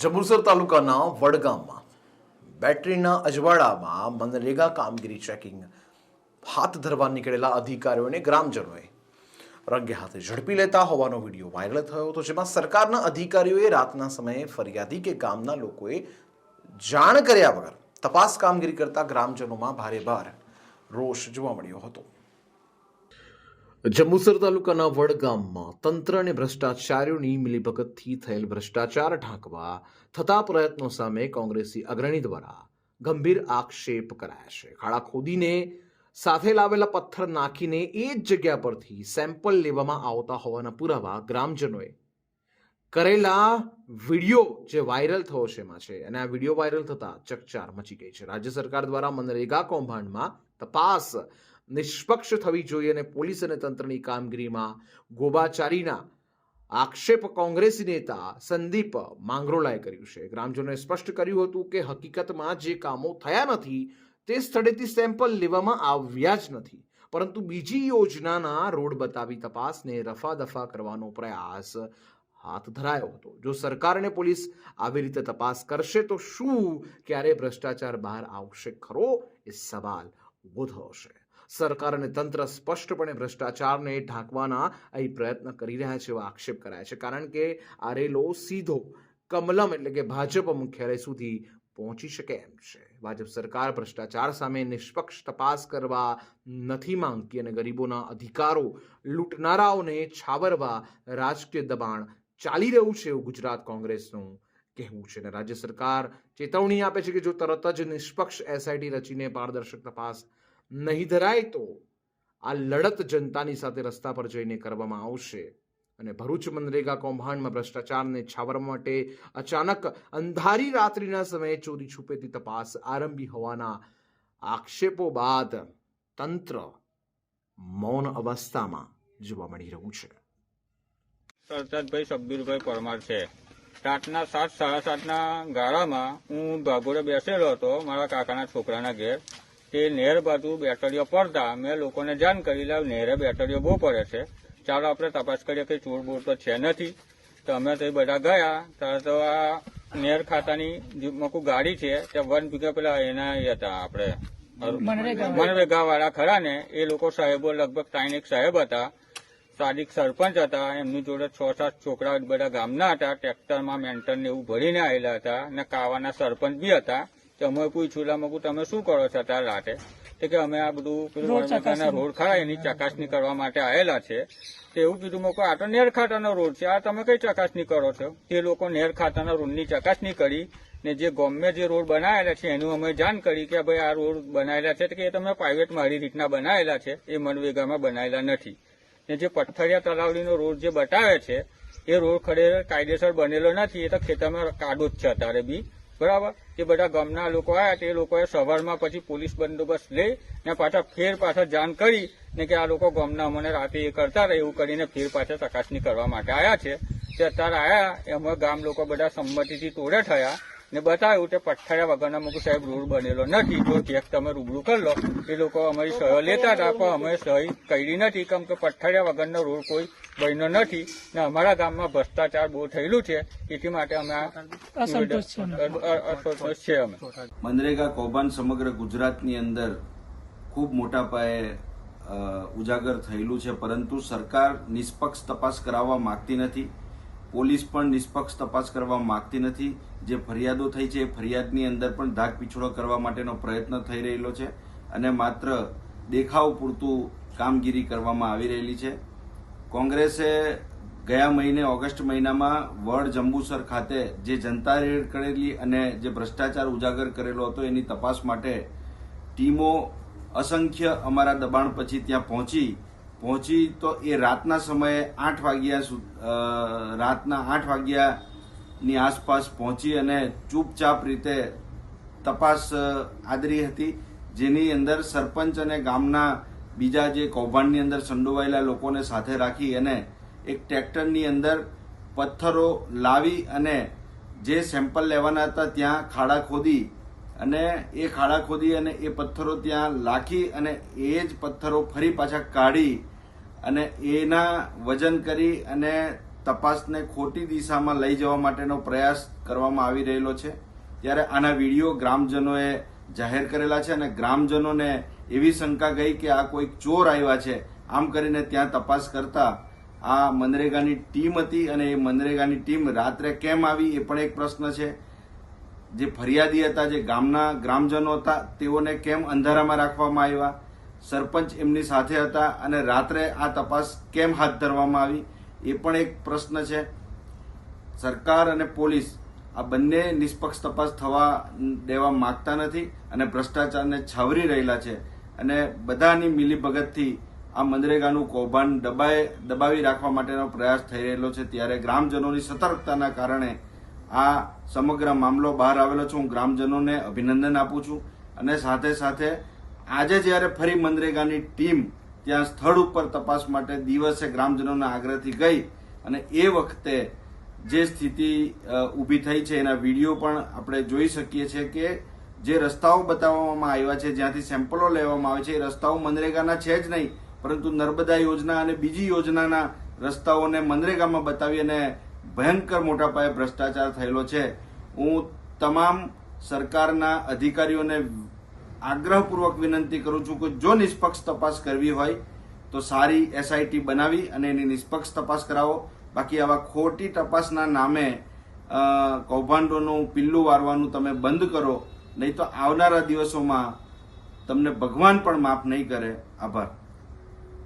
જંબુસર તાલુકાના વડગામમાં બેટરીના અજવાળામાં મનરેગા કામગીરી ચેકિંગ હાથ ધરવા નીકળેલા અધિકારીઓને ગ્રામજનોએ રંગે હાથે ઝડપી લેતા હોવાનો વિડીયો વાયરલ થયો હતો, જેમાં સરકારના અધિકારીઓએ રાતના સમયે ફરિયાદી કે ગામના લોકોએ જાણ કર્યા વગર તપાસ કામગીરી કરતા ગ્રામજનોમાં ભારે રોષ જોવા મળ્યો હતો. જંબુસર તાલુકાના વડગામમાં તંત્ર અને ભ્રષ્ટાચારીઓની મિલીભગતથી થયેલ ભ્રષ્ટાચાર ઢાંકવા થતા પ્રયત્નો સામે કોંગ્રેસી અગ્રણી દ્વારા ગંભીર આક્ષેપ કરાયા છે. ખાડા ખોદીને સાથે લાવેલા પથ્થર નાખીને એ જ જગ્યા પરથી સેમ્પલ લેવામાં આવતા હોવાના પુરાવા ગ્રામજનોએ કરેલા વિડીયો જે વાયરલ થયો છે એમાં છે, અને આ વિડીયો વાયરલ થતા ચકચાર મચી ગઈ છે. રાજ્ય સરકાર દ્વારા મનરેગા કૌભાંડમાં તપાસ નિષ્પક્ષ થવી જોઈએ અને પોલીસ અને તંત્રની કામગીરીમાં ગોબાચારીના આક્ષેપ કોંગ્રેસી નેતા સંદીપ માંગરોળાએ કર્યું છે. ગ્રામજનોએ સ્પષ્ટ કર્યું હતું કે હકીકતમાં જે કામો થયા નથી તે સ્થળેથી સેમ્પલ લેવામાં આવ્યા જ નથી, પરંતુ બીજી યોજનાના રોડ બતાવી તપાસને રફાદફા કરવાનો પ્રયાસ હાથ ધરાયો હતો. જો સરકાર અને પોલીસ આવી રીતે તપાસ કરશે તો શું ક્યારે ભ્રષ્ટાચાર બહાર આવશે ખરો, એ સવાલ ઉભો થયો છે. સરકાર અને તંત્ર સ્પષ્ટપણે ભ્રષ્ટાચારને ઢાંકવાના અહીં પ્રયત્ન કરી રહ્યા છે એવો આક્ષેપ કરાય છે, કારણ કે આ રેલો સીધો કમલમ એટલે કે ભાજપ મુખ્યાલય સુધી પહોંચી શકે એમ છે. ભાજપ સરકાર ભ્રષ્ટાચાર સામે નિષ્પક્ષ તપાસ કરવા નથી માંગતી અને ગરીબોના અધિકારો લૂંટનારાઓને છાવરવા રાજકીય દબાણ ચાલી રહ્યું છે એવું ગુજરાત કોંગ્રેસનું કહેવું છે. અને રાજ્ય સરકાર ચેતવણી આપે છે કે જો તરત જ નિષ્પક્ષ એસઆઈટી રચીને પારદર્શક તપાસ નહીં ધરાય તો આ લડત જનતાની સાથે રસ્તા પર જઈને કરવામાં આવશે. અને ભરૂચ મનરેગા કૌભાંડમાં ભ્રષ્ટાચારને છાવરવા માટે અચાનક અંધારી રાત્રિના સમયે ચોરી છુપેથી તપાસ આરંભી હોવાના આક્ષેપો બાદ તંત્ર મૌન અવસ્થામાં જોવા મળી રહ્યું છે. સરતાજભાઈ શબ્બીરભાઈ પરમાર છે. રાતના 7:30 ગાળામાં હું ભાગોળે બેસેલો હતો મારા કાકાના છોકરાના ઘેર. તે નહેર બાજુ બેટરીઓ પડતા મેં લોકોને જાણ કરી લાવ નહેરે બેટરીઓ બહુ પડે છે, ચાલો આપણે તપાસ કરીએ કે ચોર બોર તો છે નથી. તો અમે તે બધા ગયા ત્યારે તો આ નહેર ખાતાની મોકું ગાડી છે ત્યાં વન ભીગા પેલા એના હતા આપણે મનરેગા વાળા ખરા ને, એ લોકો સાહેબો લગભગ 3 સાહેબ હતા, સાદિક સરપંચ હતા, એમની જોડે 6-7 છોકરા બધા ગામના હતા, ટ્રેક્ટરમાં મેન્ટર ને એવું ભરીને આવેલા હતા, અને કાવાના સરપંચ બી હતા. અમે પૂછ્યું મગું તમે શું કરો છો અત્યારે રાતે? કે અમે આ બધું પેલું રોડ ખરા એની ચકાસણી કરવા માટે આવેલા છે. તો એવું કીધું મેં આ તો નેર ખાતાનો રોડ છે, આ તમે કઈ ચકાસણી કરો છો? તે લોકો નેર ખાતાના રોડની ચકાસણી કરી ને જે ગમે જે રોડ બનાવેલા છે એનું અમે જાણ કરી કે ભાઈ આ રોડ બનાવેલા છે કે એ તમે પ્રાઇવેટ મારી રીતના બનાવેલા છે, એ મનરેગામાં બનાવેલા નથી. ને જે પથ્થરિયા તલાવડીનો રોડ જે બતાવે છે એ રોડ ખરેખર કાયદેસર બનેલો નથી, એ તો ખેતરમાં કાદો જ છે અત્યારે બી, બરાબર. એ બધા ગામના લોકો આવ્યા તે લોકોએ સવારમાં પછી પોલીસ બંદોબસ્ત લઈ ને પાછા જાણ કરી ને કે આ લોકો ગામના અમને રાતે એ કરતા રહે એવું કરીને પાછા ચકાસણી કરવા માટે આવ્યા છે. તે અત્યારે આવ્યા એમાં ગામ લોકો બધા સંમતિથી તોડે થયા ને બતાવ્યું કે પથ્થરિયા વગરના મુકુ સાહેબ રોડ બનેલો નથી, જો ચેક તમે રૂબરૂ કરી લો. એ લોકો અમારી સહી લેતા હતા પણ અમે સહી કરી નથી, કેમ કે પથ્થરિયા વગરનો રોડ કોઈ બન્યો નથી ને અમારા ગામમાં ભ્રષ્ટાચાર બહુ થયેલું છે, એટલી માટે અમે અસંતોષ છે. અમે મનરેગા કૌભાંડ સમગ્ર ગુજરાતની અંદર ખૂબ મોટા પાયે ઉજાગર થયેલું છે, પરંતુ સરકાર નિષ્પક્ષ તપાસ કરાવવા માંગતી નથી, પોલીસ પણ નિષ્પક્ષ તપાસ કરવા માંગતી નથી. જે ફરિયાદો થઈ છે એ ફરિયાદની અંદર પણ ધાક પીછોડો કરવા માટેનો પ્રયત્ન થઈ રહેલો છે અને માત્ર દેખાવ પૂરતું કામગીરી કરવામાં આવી રહેલી છે. કોંગ્રેસે ગયા મહિને ઓગસ્ટ મહિનામાં વડ જંબુસર ખાતે જે જનતા રેડ કરેલી અને જે ભ્રષ્ટાચાર ઉજાગર કરેલો હતો એની તપાસ માટે ટીમો અસંખ્ય અમારા દબાણ પછી ત્યાં પહોંચી તો એ રાતના સમયે 8 વાગ્યાની આસપાસ પહોંચી અને ચૂપચાપ રીતે તપાસ આદરી હતી, જેની અંદર સરપંચ અને ગામના બીજા જે કૌભાંડની અંદર સંડોવાયેલા લોકોને સાથે રાખી અને એક ટ્રેક્ટરની અંદર પથ્થરો લાવી અને જે સેમ્પલ લેવાના હતા ત્યાં ખાડા ખોદી અને એ પથ્થરો ત્યાં લાખી અને એ જ પથ્થરો ફરી પાછા કાઢી અને એના વજન કરી અને તપાસને ખોટી દિશામાં લઈ જવા માટેનો પ્રયાસ કરવામાં આવી રહેલો છે. ત્યારે આના વિડીયો ગ્રામજનોએ જાહેર કરેલા છે અને ગ્રામજનોને એવી શંકા ગઈ કે આ કોઈક ચોર આવ્યા છે. આમ કરીને ત્યાં તપાસ કરતા આ મનરેગાની ટીમ હતી અને એ મનરેગાની ટીમ રાત્રે કેમ આવી એ પણ એક પ્રશ્ન છે. જે ફરિયાદી હતા, જે ગામના ગ્રામજનો હતા, તેઓને કેમ અંધારામાં રાખવામાં આવ્યા, સરપંચ એમની સાથે હતા અને રાત્રે આ તપાસ કેમ હાથ ધરવામાં આવી એ પણ એક પ્રશ્ન છે. સરકાર અને પોલીસ આ બંને નિષ્પક્ષ તપાસ થવા દેવા માંગતા નથી અને ભ્રષ્ટાચારને છાવરી રહેલા છે અને બધાની મિલીભગતથી આ મનરેગાનું કૌભાંડ દબાવી રાખવા માટેનો પ્રયાસ થઈ રહેલો છે. ત્યારે ગ્રામજનોની સતર્કતાના કારણે આ સમગ્ર મામલો બહાર આવેલો છે. હું ગ્રામજનોને અભિનંદન આપું છું અને સાથે સાથે આજે જ્યારે ફરી મનરેગાની ટીમ ત્યાં સ્થળ ઉપર તપાસ માટે દિવસે ગ્રામજનોના આગ્રહથી ગઈ અને એ વખતે જે સ્થિતિ ઊભી થઈ છે એના વિડીયો પણ આપણે જોઈ શકીએ છીએ કે જે રસ્તાઓ બતાવવામાં આવ્યા છે, જ્યાંથી સેમ્પલો લેવામાં આવે છે, એ રસ્તાઓ મનરેગાના છે જ નહીં, પરંતુ નર્મદા યોજના અને બીજી યોજનાના રસ્તાઓને મનરેગામાં બતાવી અને ભયંકર મોટા પાયે ભ્રષ્ટાચાર થયેલો છે. હું તમામ સરકારના અધિકારીઓને આગ્રહપૂર્વક વિનંતી કરું છું કે જો નિષ્પક્ષ તપાસ કરવી હોય તો સારી SIT બનાવી અને એની નિષ્પક્ષ તપાસ કરાવો. બાકી આવા ખોટી તપાસના નામે કૌભાંડોનું પિલ્લું વારવાનું તમે બંધ કરો, નહીં તો આવનારા દિવસોમાં તમને ભગવાન પણ માફ નહીં કરે. આભાર.